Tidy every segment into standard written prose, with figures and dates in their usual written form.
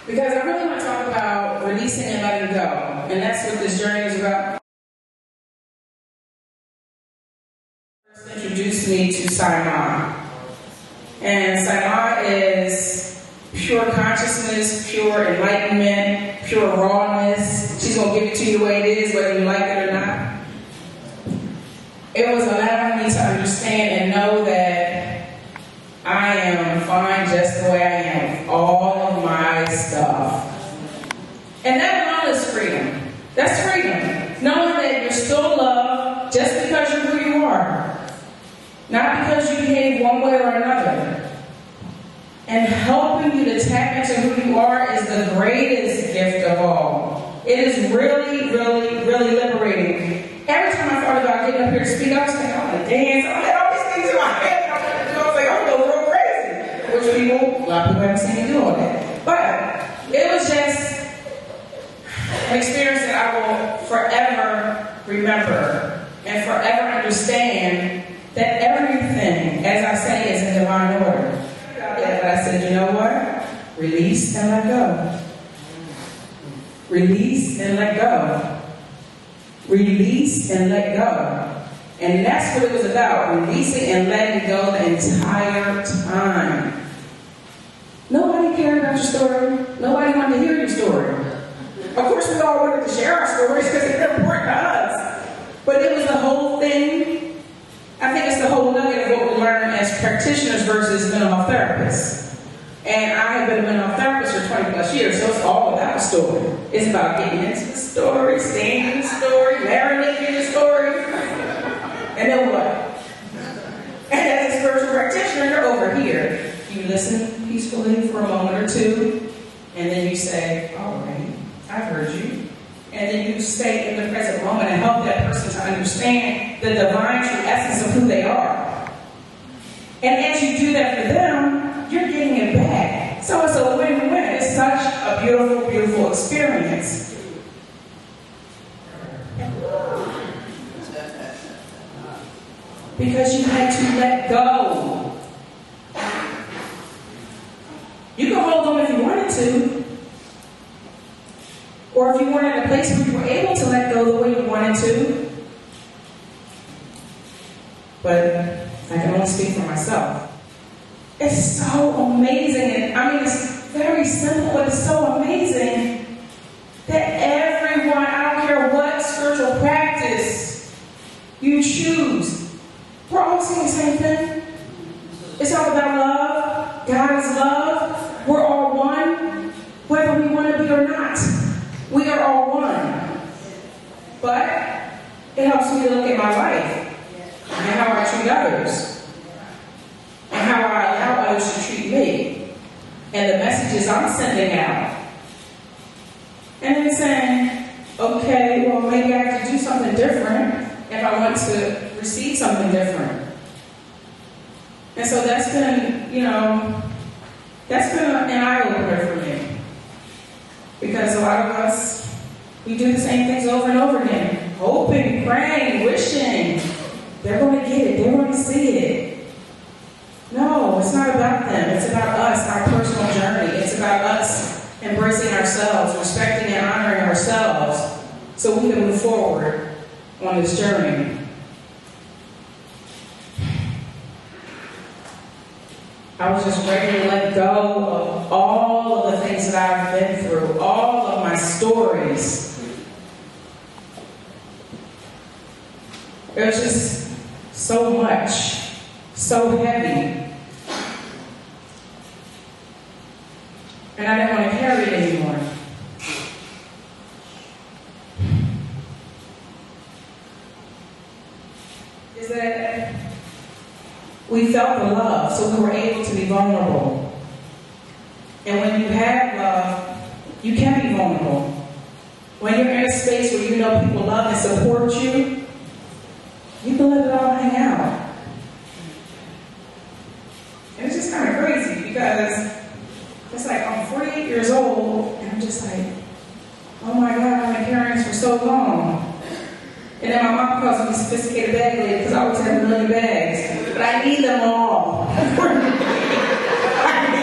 Because I really want to talk about releasing and letting go. And that's what this journey is about. First introduced me to Saima. And Saima is pure consciousness, pure enlightenment, pure rawness. She's going to give it to you the way it is, whether you like it or not. It was allowing me to understand and know that I am fine just the way I am, with all of my stuff. And that alone is freedom. That's freedom. Knowing that you're still loved just because you're who you are. Not because you behave one way or another. And helping you to tap into who you are is the greatest gift of all. It is really, really, really liberating. Every time I thought about getting up here to speak, I was thinking, I want to dance. I had all these things in my head. I was like, I'm going real crazy. Which a lot of people haven't seen me do all that. But it was just an experience that I will forever remember and forever understand that everything, as I say, is in divine order. But I said, you know what? Release and let go. Release and let go. Release and let go. And that's what it was about, releasing and letting go the entire time. Nobody cared about your story. Nobody wanted to hear your story. Of course, we all wanted to share our stories because they're important to us. But it was the whole thing. I think it's the whole nugget of what we learn as practitioners versus mental health therapists. And I have been a mental health therapist for 20 plus years, so it's all about the story. It's about getting into the story, staying in the story, marinating in the story, and then what? And as a spiritual practitioner, you're over here. You listen peacefully for a moment or two, and then you say, all right, I've heard you. And then you stay in the present moment and help that person to understand the divine true essence of who they are. And as you do that for them, you're getting it back. So it's a win-win. It's such a beautiful, beautiful experience. Because you had to let go. You can hold them if you wanted to. Or if you weren't in a place where you were able to let go the way you wanted to. But I can only speak for myself. It's so amazing. And I mean, it's very simple, but it's so amazing that everyone, I don't care what spiritual practice you choose, we're all saying the same thing. It's all about love. God is love. We're all one, whether we want to be or not. We are all one. But it helps me to look at my life and how I treat others and how I allow others to treat me and the messages I'm sending out. And then saying, okay, well, maybe I have to do something different if I want to receive something different. And so that's been, that's been an eye-opener for me. Because a lot of us, we do the same things over and over again. Hoping, praying, wishing. They're going to get it. They're going to see it. No, it's not about them. It's about us, our personal journey. It's about us embracing ourselves, respecting and honoring ourselves so we can move forward on this journey. I was just ready to let go of all of the things that I've been through, all of my stories. It was just so much, so heavy. And I didn't want to carry it anymore. Is that we felt the love, so we were able to be vulnerable. And when you have love, you can be vulnerable. When you're in a space where you know people love and support you, you can let it all hang out. And it's just kind of crazy because it's like I'm 48 years old and I'm just like, oh my God, I've been carrying this for so long. And then my mom calls me sophisticated bag lady because I always have a million bags. But I need them all. I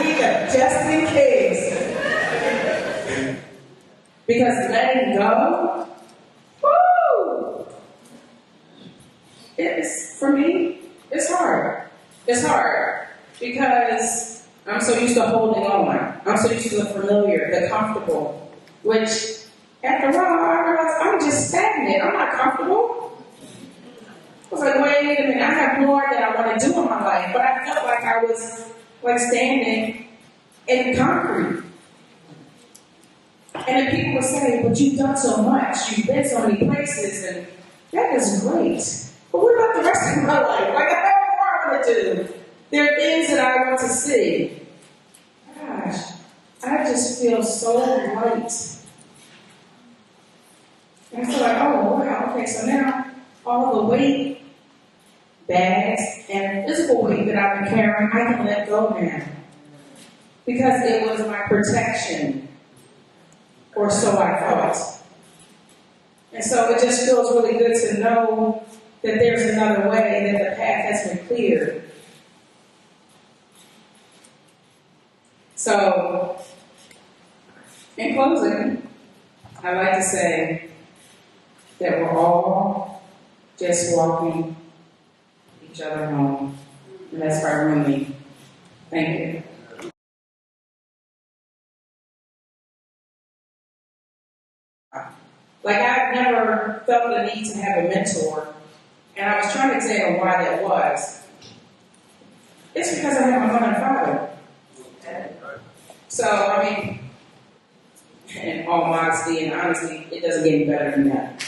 need them just in case. Because letting go, woo! For me, it's hard. It's hard because I'm so used to holding on. I'm so used to the familiar, the comfortable, which after a while I realized I'm just stagnant. I'm not comfortable. I was like, wait a minute, I have more that I want to do in my life, but I felt like I was like standing in concrete. And then people would say, but you've done so much, you've been so many places, and that is great. But what about the rest of my life? Like, I have more I want to do. There are things that I want to see. Gosh, I just feel so light. And I feel like, oh, wow, okay, so now all the weight, bags, and physical weight that I've been carrying, I can let go now. Because it was my protection. Or so I thought. And so it just feels really good to know that there's another way, that the path has been cleared. So, in closing, I'd like to say that we're all just walking each other home. And that's by Rumi. Thank you. Like, I've never felt the need to have a mentor, and I was trying to tell why that was. It's because I have my mother and father. So, I mean, in all modesty and honesty, it doesn't get any better than that.